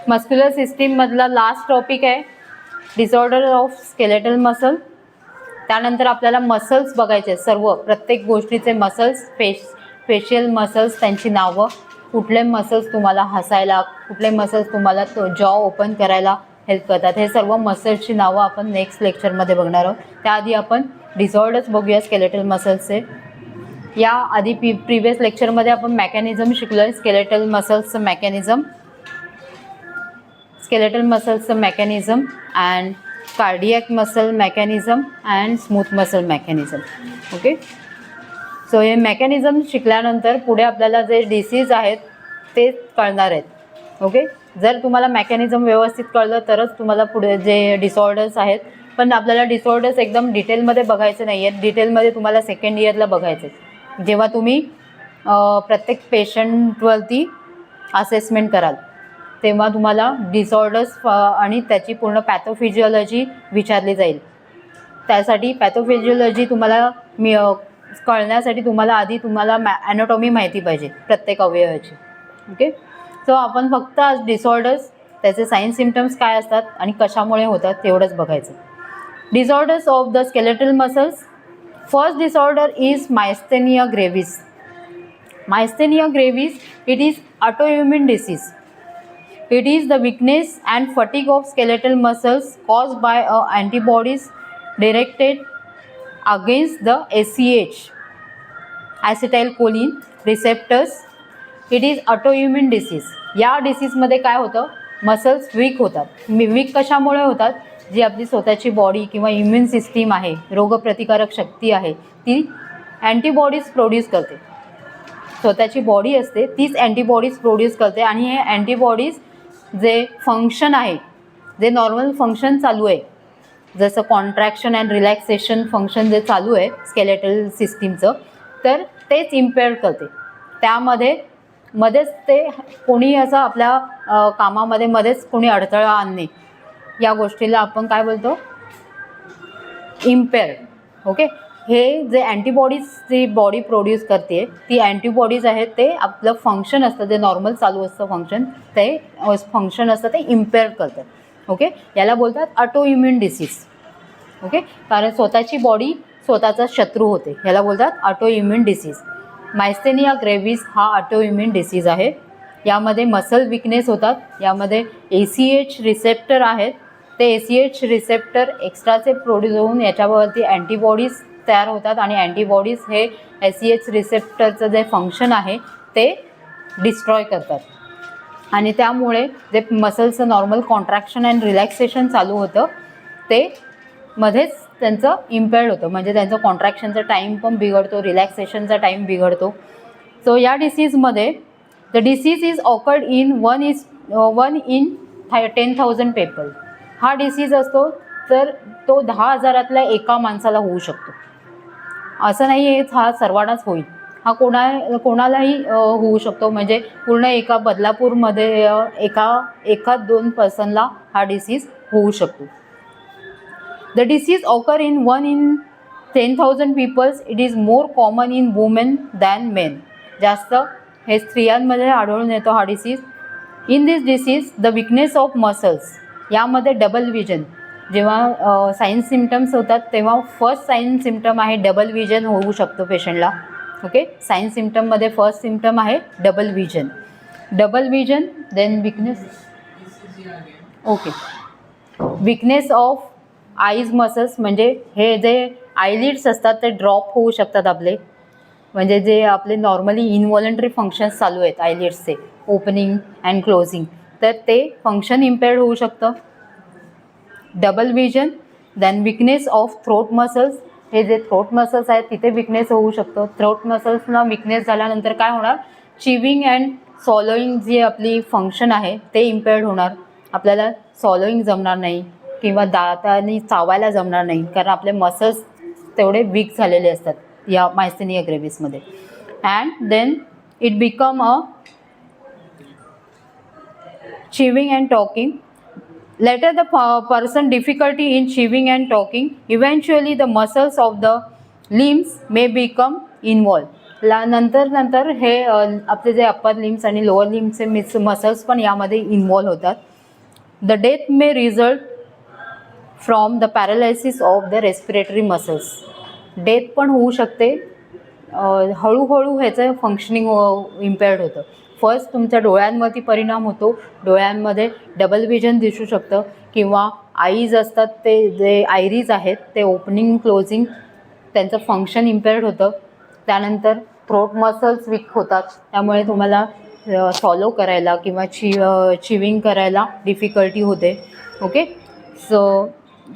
Muscular system मधला last topic आहे disorder of skeletal muscle. त्यानंतर आपल्याला मसल्स बघायचे, सर्व प्रत्येक गोष्टीचे मसल्स, फेशियल मसल्स, त्यांची नावं, कुठले मसल्स तुम्हाला हसायला, कुठले मसल्स तुम्हाला जॉ ओपन करायला हेल्प करतात, हे सर्व मसल्सची नावं आपण नेक्स्ट लेक्चरमध्ये बघणार आहोत. त्याआधी आपण डिसऑर्डर्स बघूया स्केलेटल मसल्सचे. या आधी प्रिव्हियस लेक्चरमध्ये आपण मेकॅनिझम शिकलोय, स्केलेटल मसल्सचं mechanism, skeletal muscles mechanism and cardiac muscle mechanism and smooth muscle mechanism. Okay, so हे मेकॅनिझम शिकल्यानंतर पुढे आपल्याला जे डिसीज आहेत ते कळणार आहेत. ओके, जर तुम्हाला मेकॅनिझम व्यवस्थित कळलं तरच तुम्हाला पुढे जे डिसऑर्डर्स आहेत, पण आपल्याला डिसऑर्डर्स एकदम डिटेलमध्ये बघायचे नाही आहेत. डिटेलमध्ये तुम्हाला सेकंड इयरला बघायचे, जेव्हा तुम्ही प्रत्येक पेशंटवरती असेसमेंट कराल तेव्हा तुम्हाला डिसऑर्डर्स आणि त्याची पूर्ण पॅथोफिजिओलॉजी विचारली जाईल. त्यासाठी पॅथोफिजिओलॉजी तुम्हाला कळण्यासाठी तुम्हाला आधी तुम्हाला ॲनाटॉमी माहिती पाहिजे प्रत्येक अवयवाची. ओके, सो आपण फक्त आज डिसऑर्डर्स, त्याचे साईन सिम्पटम्स काय असतात आणि कशामुळे होतात तेवढंच बघायचं. Disorders of the skeletal muscles. First disorder is myasthenia gravis. Myasthenia gravis, it is autoimmune disease. It is the weakness and fatigue of skeletal muscles caused by antibodies directed against the ACH, acetylcholine receptors. It is autoimmune disease. या डिसीजमध्ये काय होतं, muscles weak होतात. Week कशामुळे होतात, जी आपली स्वतःची body किंवा immune system आहे, रोगप्रतिकारक शक्ती आहे, ती अँटीबॉडीज प्रोड्यूस करते. स्वतःची बॉडी असते तीच अँटीबॉडीज प्रोड्यूस करते आणि हे अँटीबॉडीज जे फंक्शन आहे, जे नॉर्मल फंक्शन चालू आहे, जसं कॉन्ट्रॅक्शन अँड रिलॅक्सेशन फंक्शन जे चालू आहे स्केलेटल सिस्टीमचं, तर तेच इम्पेअर करते. त्यामध्ये मध्येच ते कोणी असं आपल्या कामामध्ये मध्येच कोणी अडथळा आणणे, या गोष्टीला आपण काय बोलतो, इम्पेअर. ओके, हे जे अँटीबॉडीज जी बॉडी प्रोड्यूस करते, ती अँटीबॉडीज आहेत, ते आपलं फंक्शन असतं, जे नॉर्मल चालू असतं फंक्शन, ते फंक्शन असतं ते इम्पेअर करतं. ओके, याला बोलतात ऑटोइम्यून डिसीज. ओके, कारण स्वतःची बॉडी स्वतःचा शत्रू होते, याला बोलतात ऑटोइम्यून डिसीज. मायस्थेनिया ग्रेव्हिस हा ऑटोइम्यून डिसीज आहे. यामध्ये मसल विकनेस होतात, यामध्ये ACH रिसेप्टर आहेत, ते ACH रिसेप्टर एक्स्ट्राचे प्रोड्यूस होऊन याच्यावरती अँटीबॉडीज तयार होतात आणि अँटीबॉडीज हे ACH रिसेप्टरचं जे फंक्शन आहे ते डिस्ट्रॉय करतात आणि त्यामुळे जे मसल्सचं नॉर्मल कॉन्ट्रॅक्शन अँड रिलॅक्सेशन चालू होतं ते मध्येच त्यांचं इम्पेअर्ड होतं, म्हणजे त्यांचं कॉन्ट्रॅक्शनचा टाईम पण बिघडतो, रिलॅक्सेशनचा टाईम बिघडतो. सो या डिसीजमध्ये the disease is occurred in 1 in 10,000 people. हा डिसीज असतो तर तो 10,000 एका माणसाला होऊ शकतो. असं नाही आहे हा सर्वांनाच होईल, हा कोणालाही होऊ शकतो. म्हणजे पूर्ण एका बदलापूरमध्ये एका 2 पर्सनला हा डिसीज होऊ शकतो. The disease occur in 1 in 10,000 peoples. It is more common in women than men. जास्त हे स्त्रियांमध्ये आढळून येतो हा disease. In this disease the weakness of muscles. यामध्ये डबल विजन, जेव्हा साईन सिम्पटम्स होतात तेव्हा फर्स्ट साईन सिम्पटम आहे डबल विजन होऊ शकतो पेशंटला. ओके, साईन सिम्पटममध्ये फर्स्ट सिम्पटम आहे double vision. Then weakness. Okay, weakness of eyes muscles, म्हणजे हे जे आयलिड्स असतात ते ड्रॉप होऊ शकतात आपले, म्हणजे जे आपले नॉर्मली इनव्हॉलंटरी फंक्शन्स चालू आहेत आयलिड्सचे, ओपनिंग अँड क्लोजिंग, तर ते फंक्शन इम्पेअर्ड होऊ शकतं. Double vision. Then weakness of throat muscles. हे जे थ्रोट मसल्स आहेत तिथे विकनेस होऊ शकतं. थ्रोट मसल्सना विकनेस झाल्यानंतर काय होणार, चिविंग अँड सॉलोईंग जी आपली फंक्शन आहे ते इम्पेअर्ड होणार. आपल्याला सॉलोईंग जमणार नाही किंवा दातांनी चावायला जमणार नाही, कारण आपले मसल्स तेवढे वीक झालेले असतात या मायस्थेनिया ग्रेव्हिसमध्ये. And then it become a chewing and talking. Later the person difficulty in chewing and talking. Eventually the muscles of the limbs may become involved. नंतर हे आपले जे अप्पर लिम्स आणि लोअर लिम्सचे मसल्स पण यामध्ये इन्वॉल्व होतात. The death may result from the paralysis of the respiratory muscles. Death पण होऊ शकते, हळूहळू ह्याचं फंक्शनिंग इम्पेअर्ड होतं. फर्स्ट तुमच्या डोळ्यांवरती परिणाम होतो, डोळ्यांमध्ये डबल विजन दिसू शकतं किंवा आईज असतात ते जे आयरीज आहेत ते ओपनिंग क्लोजिंग त्यांचं फंक्शन इम्पेअर्ड होतं. त्यानंतर थ्रोट मसल्स वीक होतात, त्यामुळे तुम्हाला सॉलो करायला किंवा चिविंग करायला डिफिकल्टी होते. ओके, सो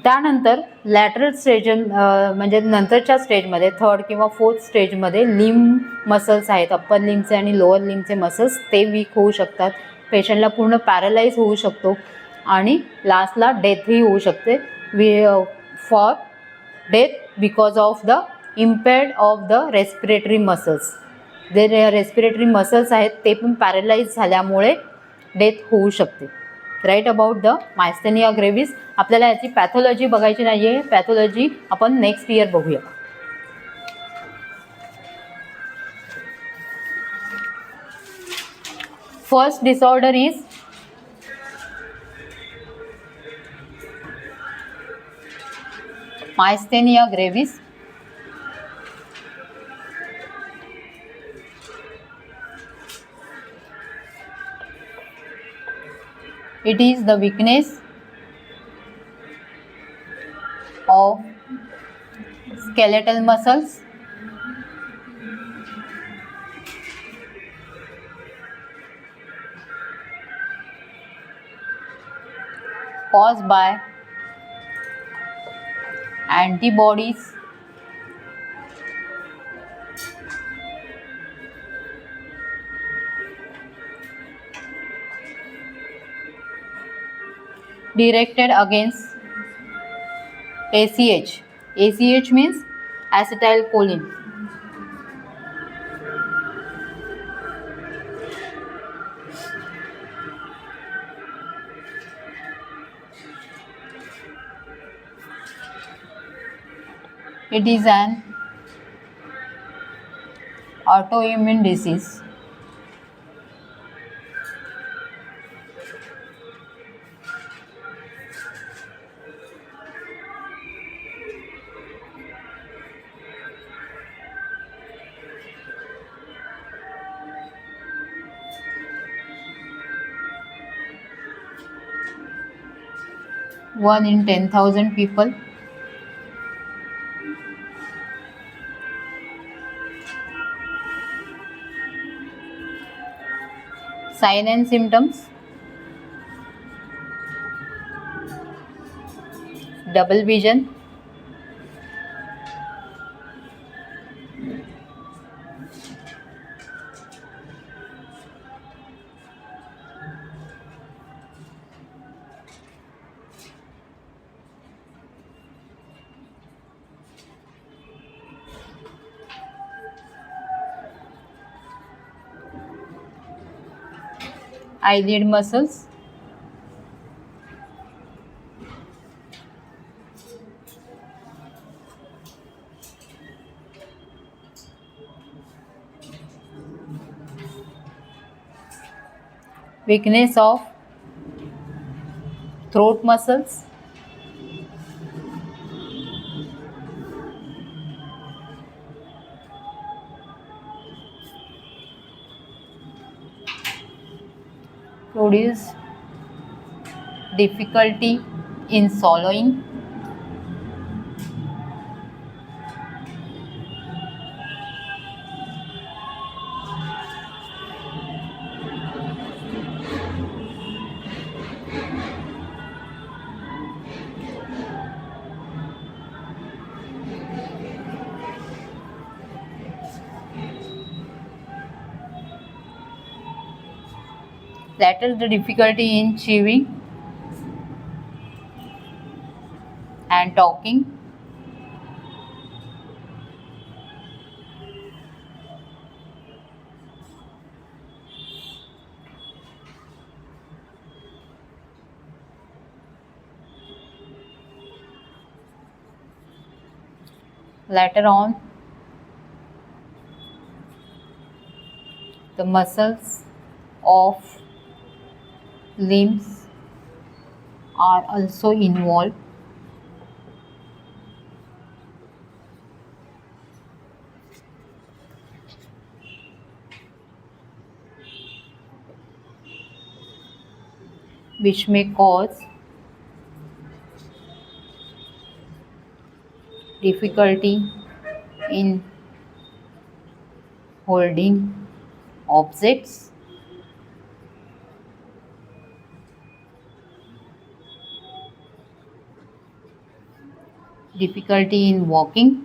त्यानंतर लॅटरल स्टेज म्हणजे नंतरच्या स्टेजमध्ये थर्ड किंवा फोर्थ स्टेजमध्ये लिम्ब मसल्स आहेत, अप्पर लिम्बचे आणि लोअर लिम्बचे मसल्स ते वीक होऊ शकतात. पेशंटला पूर्ण पॅरालाइज होऊ शकतो आणि लास्टला डेथही होऊ शकते. For death because of the impaired of the respiratory muscles. जे रेस्पिरेटरी मसल्स आहेत ते पण पॅरालाइज झाल्यामुळे डेथ होऊ शकते. Right about the myasthenia gravis. आपल्याला याची पॅथॉलॉजी बघायची नाही आहे, पॅथॉलॉजी आपण नेक्स्ट इयर बघूया. First disorder is myasthenia gravis. It is the weakness of skeletal muscles caused by antibodies directed against ACH. ACH means acetylcholine. It is an autoimmune disease. One in 10,000 people. Sign and symptoms: double vision, eyelid muscles, weakness of throat muscles, produce difficulty in swallowing, later the difficulty in chewing and talking, later on the muscles of limbs are also involved. Which may cause difficulty in holding objects, difficulty in walking,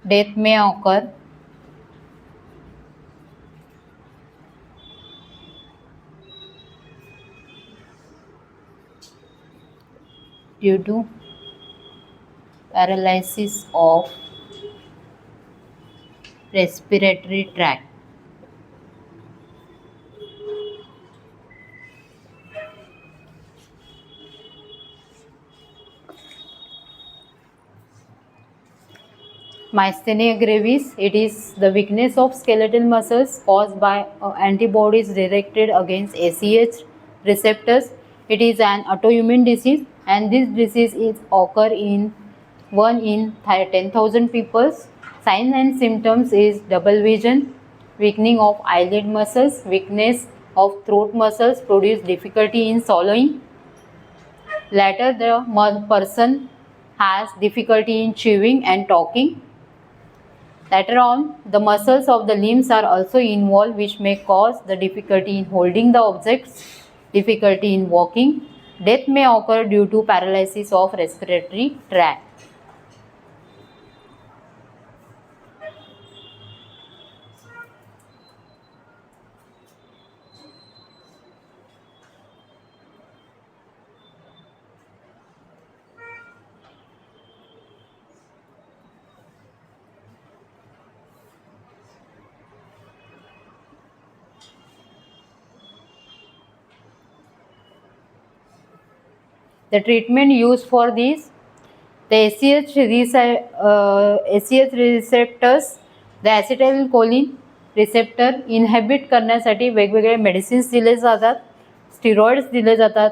death may occur due to paralysis of respiratory tract. Myasthenia gravis, it is the weakness of skeletal muscles caused by antibodies directed against ACH receptors. It is an autoimmune disease, and this disease is occur in 1 in 10,000 people. Signs and symptoms is double vision, weakening of eyelid muscles, weakness of throat muscles, produce difficulty in swallowing. Later, the person has difficulty in chewing and talking. Later on, the muscles of the limbs are also involved, which may cause the difficulty in holding the objects, difficulty in walking. Death may occur due to paralysis of respiratory tract. The treatment used for this, the ACH receptors, the acetylcholine receptor इनहॅबिट करण्यासाठी वेगवेगळे medicines दिले जातात, steroids दिले जातात.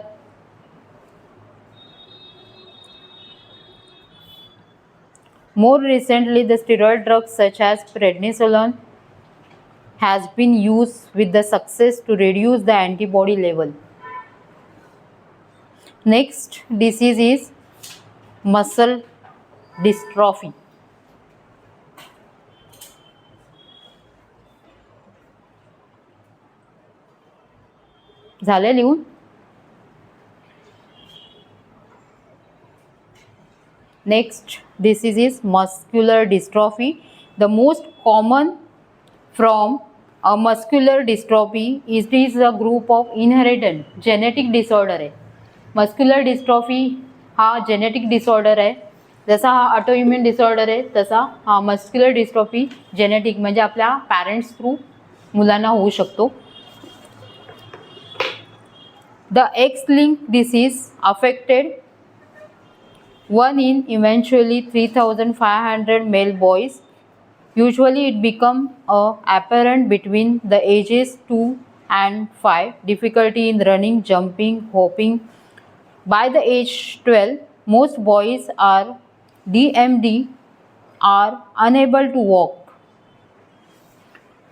More recently, the steroid drugs such as prednisolone has been used with the success to reduce the antibody level. Next disease is muscle dystrophy. झाले लिहून? Next disease is muscular dystrophy. The most common from a muscular dystrophy is a group of inherited genetic disorder आहे. Muscular dystrophy हा genetic disorder आहे. जसा हा autoimmune disorder आहे तसा हा मस्क्युलर डिस्ट्रॉफी जेनेटिक म्हणजे आपल्या पॅरेंट्स थ्रू मुलांना होऊ शकतो. The x link disease affected 1 in eventually 3,500 male boys. Usually it become apparent between the ages 2 and 5. Difficulty in running, jumping, hopping. By the age 12, most boys are DMD are unable to walk.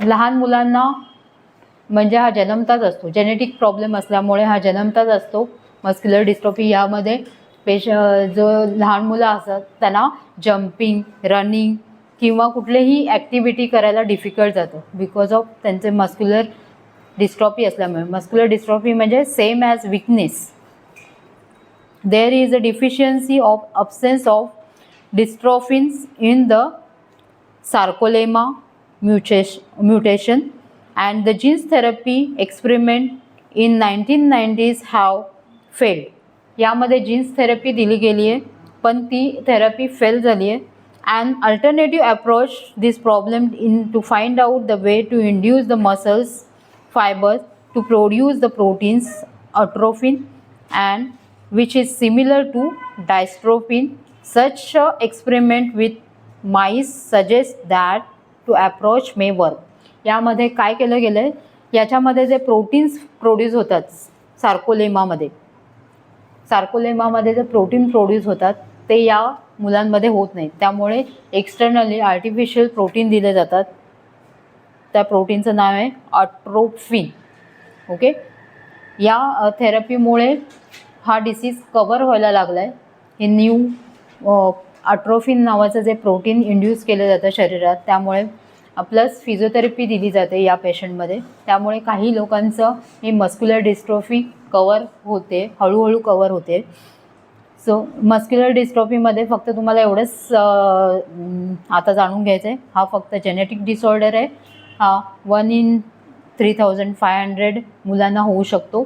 लहान मुलांना म्हणजे हा जन्मताच असतो, genetic problem असल्यामुळे हा जन्मताच असतो. Muscular dystrophy यामध्ये जो लहान मुलं असतात त्यांना जम्पिंग, रनिंग किंवा कुठलीही ॲक्टिव्हिटी करायला डिफिकल्ट जातं बिकॉज ऑफ त्यांचे मस्क्युलर डिस्ट्रॉफी असल्यामुळे. मस्क्युलर डिस्ट्रॉफी म्हणजे same as weakness. There is a deficiency of absence of dystrophins in the sarcolemma mutation, and the gene therapy experiment in 1990s have failed. यामध्ये jeans therapy दिली गेली आहे पण ती therapy fail झाली आहे. An alternative approach this problem in to find out the way to induce the muscles fibers to produce the proteins atrophin and which is similar to dystrophin. Such experiment with mice suggest that to approach may work. यामध्ये काय केलं गेलं आहे, याच्यामध्ये जे proteins produce होतात सार्कोलेमामध्ये जे protein produce होतात ते या मुलांमध्ये होत नाहीत. त्यामुळे एक्सटर्नली आर्टिफिशियल प्रोटीन दिले जातात. त्या प्रोटीनचं नाव आहे अट्रोफिन. ओके, या थेरपीमुळे हा डिसीज कवर व्हायला लागला आहे. हे न्यू अट्रोफिन नावाचं जे प्रोटीन इंड्यूस केलं जातं शरीरात, त्यामुळे प्लस फिजिओथेरपी दिली जाते या पेशंटमध्ये. त्यामुळे काही लोकांचं ही मस्क्युलर डिस्ट्रॉफी कवर होते, हळूहळू कवर होते. सो मस्क्युलर डिस्ट्रॉफीमध्ये फक्त तुम्हाला एवढंच आता जाणून घ्यायचं आहे, हा फक्त जेनेटिक डिसऑर्डर आहे. हा 1 in 3500 मुलांना होऊ शकतो.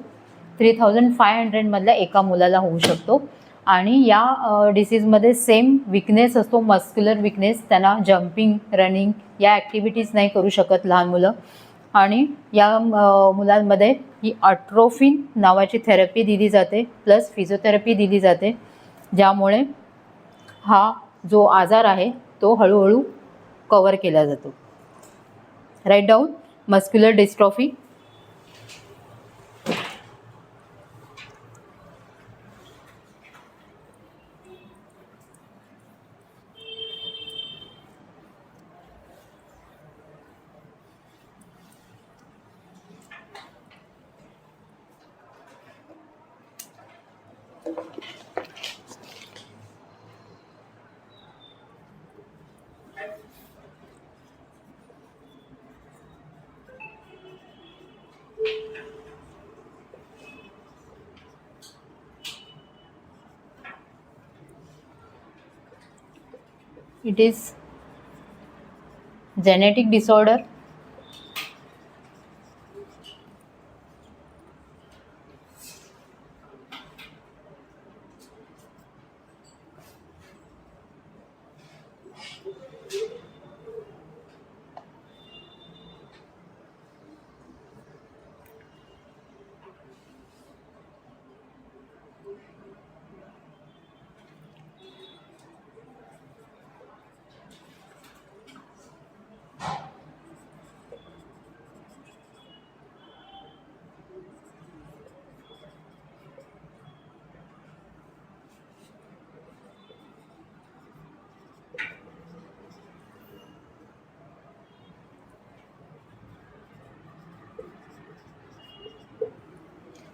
3500मधल्या एका मुलाला होऊ शकतो. आणि या डिसीजमध्ये सेम विकनेस असतो, मस्क्युलर विकनेस. त्यांना जम्पिंग, रनिंग या ॲक्टिव्हिटीज नाही करू शकत लहान मुलं. आणि या मुलांमध्ये ही अट्रोफिन नावाची थेरपी दिली जाते, प्लस फिजिओथेरपी दिली जाते, ज्यामुळे हा जो आजार आहे तो हळूहळू कवर केला जातो. Write down muscular dystrophy. It is genetic disorder.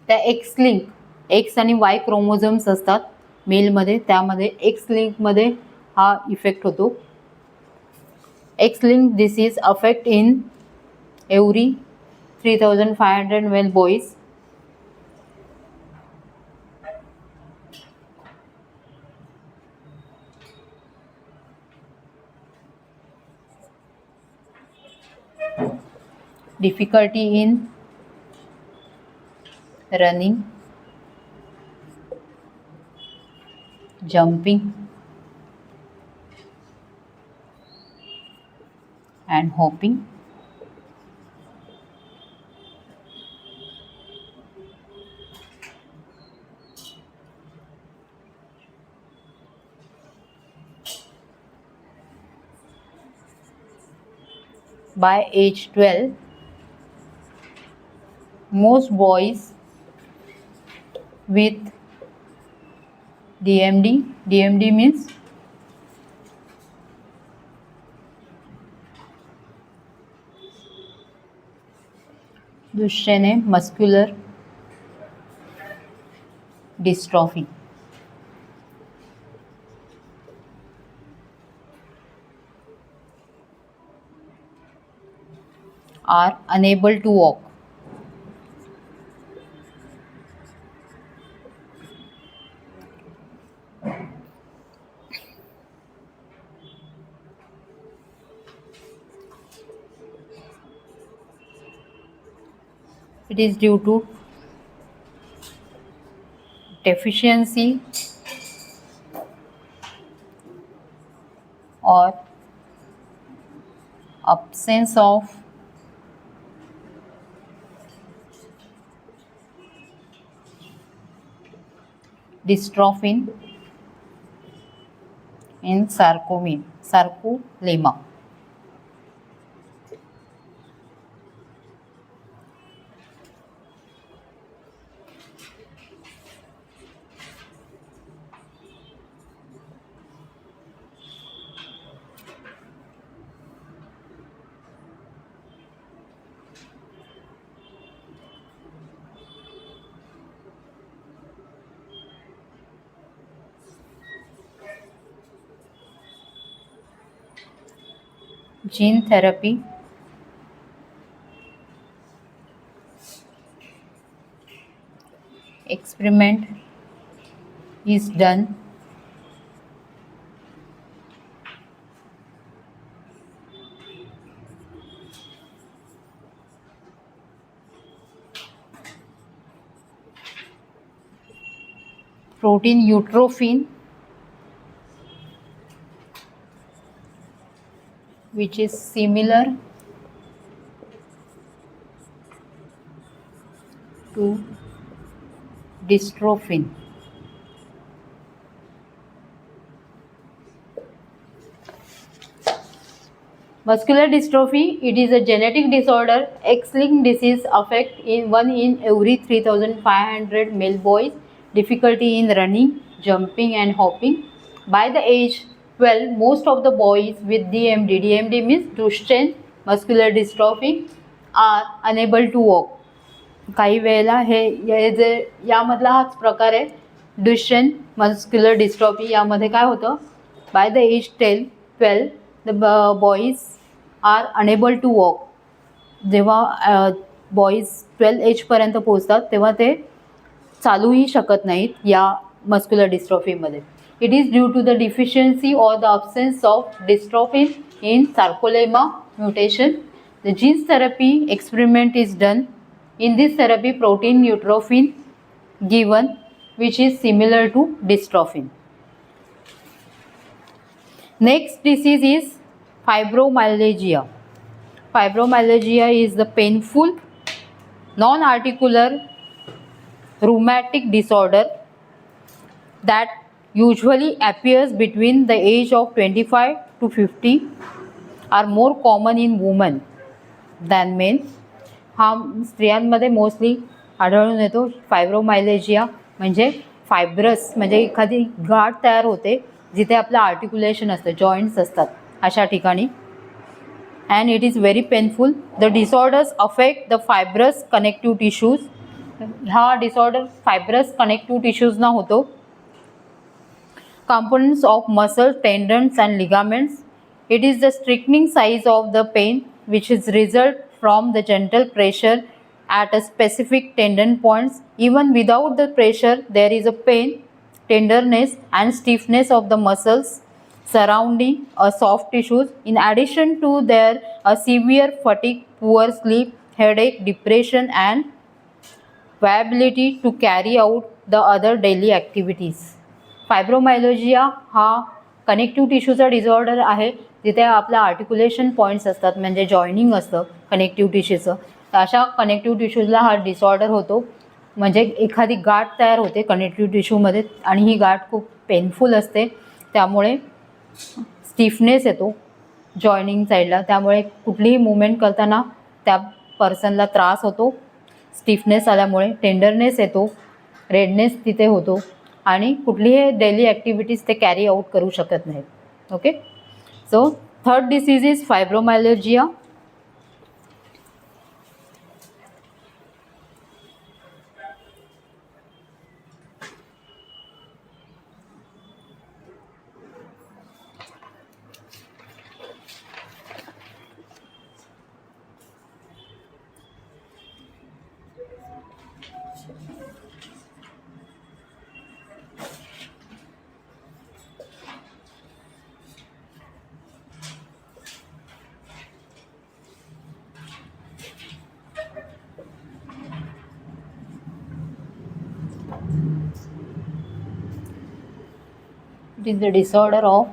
त्या एक्स लिंक, एक्स आणि वाय क्रोमोझोम्स असतात मेलमध्ये, त्यामध्ये एक्स लिंकमध्ये हा इफेक्ट होतो. X link disease affect in every 3500 male boys. Difficulty in running, jumping and hopping. By age 12, most boys with DMD means Duchenne muscular dystrophy are unable to walk. It is due to deficiency or absence of dystrophin in sarcolemma. Gene therapy experiment is done protein utrophin, which is similar to dystrophin. Muscular dystrophy, it is a genetic disorder. X-linked disease affect in 1 in every 3,500 male boys. Difficulty in running, jumping and hopping. By the age 12, most of the boys with DMD, DMD means Duchenne muscular dystrophy, are unable to walk. काही वेळेला हे जे यामधला हाच प्रकार आहे ड्युशेन muscular dystrophy. यामध्ये काय होतं, by the age 12 the boys are unable to walk. जेव्हा बॉईज 12 एजपर्यंत पोहोचतात तेव्हा ते चालूही शकत नाहीत या मस्क्युलर डिस्ट्रॉफीमध्ये. It is due to the deficiency or the absence of dystrophin in sarcolemma mutation. The genes therapy experiment is done. In this therapy, protein utrophin given, which is similar to dystrophin. Next disease is fibromyalgia. Fibromyalgia is the painful, non-articular rheumatic disorder that usually appears between the age of 25 to 50, are more common in women than men. हा स्त्रियांमध्ये mostly आढळून येतो. फायब्रोमायलेजिया म्हणजे fibrous म्हणजे एखादी गाठ तयार होते जिथे आपलं आर्टिक्युलेशन असतं, जॉईंट्स असतात अशा ठिकाणी. And it is very painful. The disorders affect the fibrous connective tissues. हा डिसऑर्डर फायब्रस कनेक्टिव्ह टिश्यूजना होतो. Components of muscle, tendons and ligaments. It is the stiffening size of the pain which is result from the gentle pressure at a specific tendon points. Even without the pressure, there is a pain, tenderness and stiffness of the muscles surrounding a soft tissues. In addition to there, a severe fatigue, poor sleep, headache, depression and viability to carry out the other daily activities. फायब्रोमायलोजिया हा connective टिश्यूचा disorder आहे जिथे आपलं आर्टिक्युलेशन points असतात, म्हणजे joining असतं connective टिश्यूचं. अशा connective टिश्यूजला हा disorder होतो. म्हणजे एखादी गाठ तयार होते कनेक्टिव्ह टिश्यूमध्ये आणि ही गाठ खूप पेनफुल असते. त्यामुळे स्टिफनेस येतो जॉईनिंग साईडला. त्यामुळे कुठलीही मूवमेंट करताना त्या पर्सनला त्रास होतो. स्टिफनेस आल्यामुळे टेंडरनेस येतो, रेडनेस तिथे होतो आणि कुठलीही डेली ॲक्टिव्हिटीज ते कॅरी आऊट करू शकत नाहीत. Okay. So third disease is fibromyalgia. It is the disorder of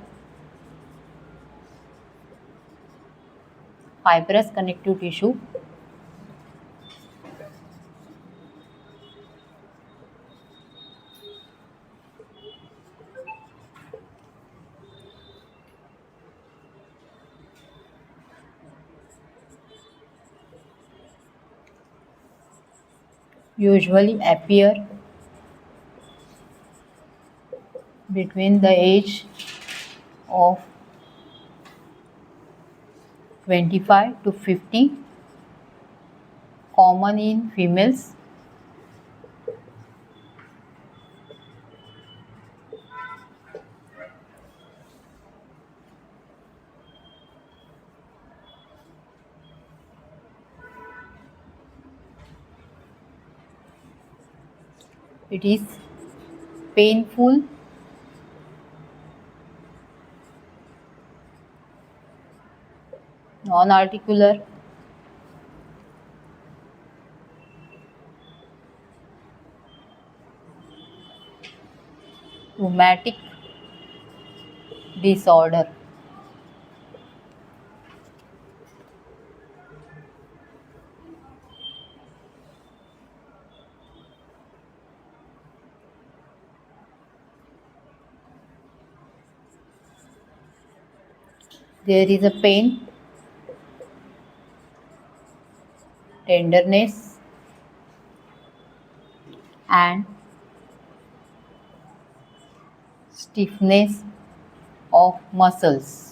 fibrous connective tissue. usually appear between the age of 25 to 50, common in females. It is painful, non-articular, rheumatic disorder. There is a pain, tenderness, and stiffness of muscles.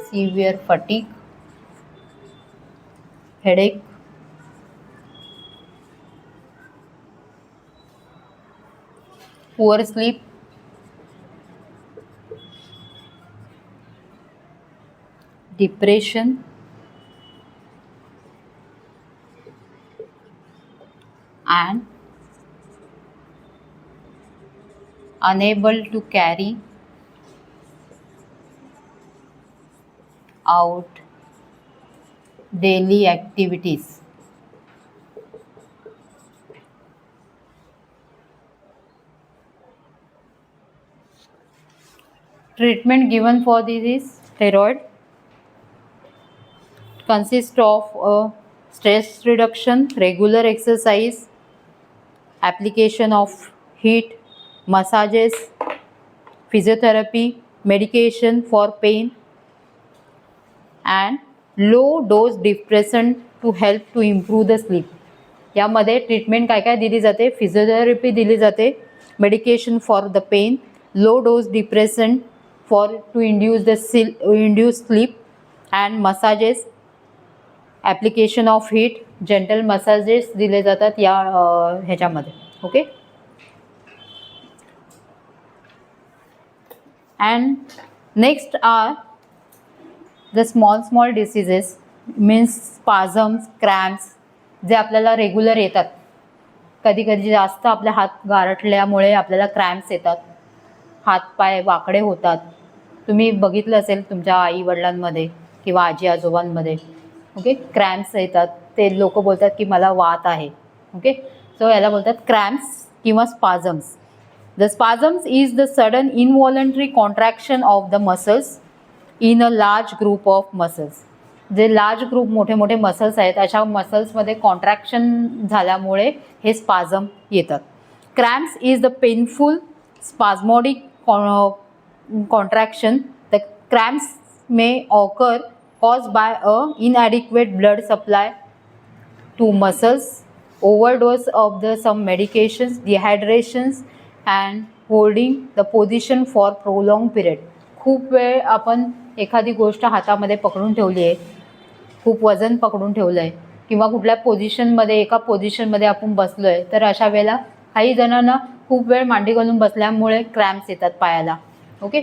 Severe fatigue, headache, poor sleep, depression, and unable to carry out daily activities. Treatment given for this is steroid, consists of stress reduction, regular exercise, application of heat, massages, physiotherapy, medication for pain, and low dose depressant to help to improve the sleep. यामध्ये treatment काय काय दिली जाते? Physiotherapy दिली जाते, medication for the pain, low dose depression for to induce sleep, and massages, application of heat, gentle massages दिले जातात या ह्याच्यामध्ये. Okay. And next are the small diseases, means spasms, cramps, जे आपल्याला रेग्युलर येतात. कधी कधी जास्त आपले हात गारठल्यामुळे आपल्याला क्रॅम्प्स येतात, हातपाय वाकडे होतात. तुम्ही बघितलं असेल तुमच्या आईवडिलांमध्ये किंवा आजी आजोबांमध्ये. ओके. क्रॅम्प्स येतात, ते लोक बोलतात की मला वात आहे. ओके. सो याला बोलतात क्रॅम्प्स किंवा spasms. The spasms is the sudden involuntary contraction of the muscles in a large group of muscles. जे लार्ज ग्रुप मोठे मोठे मसल्स आहेत अशा मसल्समध्ये कॉन्ट्रॅक्शन झाल्यामुळे हे स्पाझम येतात. Cramps is the painful spasmodic contraction. The cramps may occur caused by a inadequate blood supply to muscles, overdose of some medications, dehydrations, and holding the position for prolonged period. खूप वेळ आपण एखादी गोष्ट हातामध्ये पकडून ठेवली आहे, खूप वजन पकडून ठेवलं आहे किंवा कुठल्या पोझिशनमध्ये एका पोझिशनमध्ये आपण बसलो आहे, तर अशा वेळेला काही जणांना खूप वेळ मांडी घालून बसल्यामुळे क्रॅम्प्स येतात पायाला. ओके.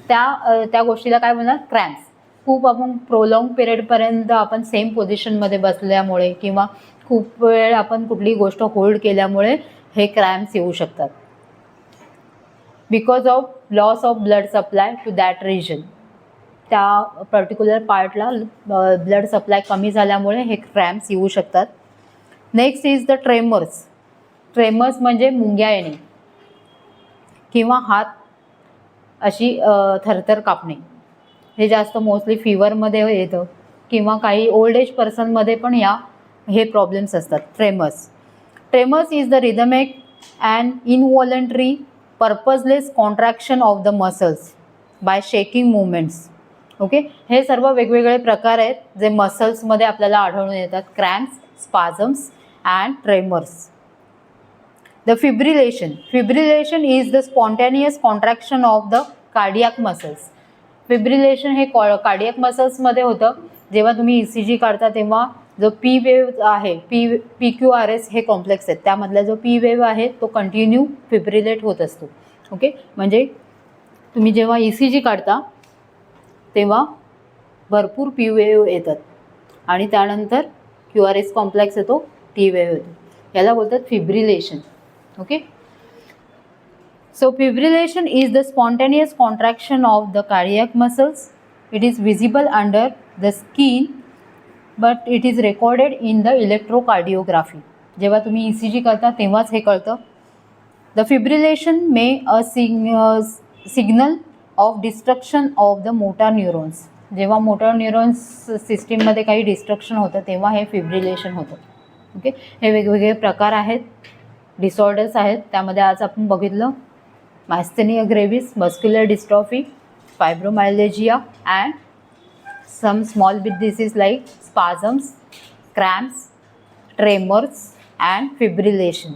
त्या गोष्टीला काय म्हणतात? क्रॅम्प्स. खूप आपण प्रोलॉंग पिरियडपर्यंत आपण सेम पोझिशनमध्ये बसल्यामुळे किंवा खूप वेळ आपण कुठली गोष्ट होल्ड केल्यामुळे हे क्रॅम्प्स येऊ शकतात. Because of loss of blood supply to that region. त्या पर्टिक्युलर पार्टला ब्लड सप्लाय कमी झाल्यामुळे हे क्रॅम्प्स येऊ शकतात. Next is the tremors. Tremors म्हणजे मुंग्या येणे किंवा हात अशी थरथर कापणे. हे जास्त मोस्टली फीवरमध्ये येतं किंवा काही ओल्ड एज पर्सनमध्ये पण हे प्रॉब्लेम्स असतात. Tremors is the rhythmic and involuntary purposeless contraction of the muscles by shaking movements. Okay, हे सर्व वेगवेगळे प्रकार आहेत जे मसल्समध्ये आपल्याला आढळून येतात. Cramps, spasms and tremors. The fibrillation is the spontaneous contraction of the cardiac muscles. Fibrillation हे कार्डियक मसल्समध्ये होतं. जेव्हा तुम्ही ECG काढता तेव्हा जो पी वेव्ह आहे, PQRS हे कॉम्प्लेक्स आहेत, त्यामधला जो पी वेव्ह आहे तो कंटिन्यू फिब्रिलेट होत असतो. ओके, म्हणजे तुम्ही जेव्हा ECG काढता तेव्हा भरपूर पी वेव्ह येतात आणि त्यानंतर QRS कॉम्प्लेक्स येतो, टी वेव्ह येतो. याला बोलतात fibrillation. Okay, so fibrillation is the spontaneous contraction of the cardiac muscles. It is visible under the skin but it is recorded in the electrocardiography. जेव्हा तुम्ही ECG करता तेव्हाच हे कळतं. The fibrillation may a signal of destruction of the motor neurons. जेव्हा motor neurons सिस्टीममध्ये काही destruction होतं तेव्हा हे फिब्रिलेशन होतं. ओके, हे वेगवेगळे प्रकार आहेत, डिसऑर्डर्स आहेत. त्यामध्ये आज आपण बघितलं myasthenia gravis, muscular dystrophy, fibromyalgia and some small big disease like spasms, cramps, tremors and fibrillation.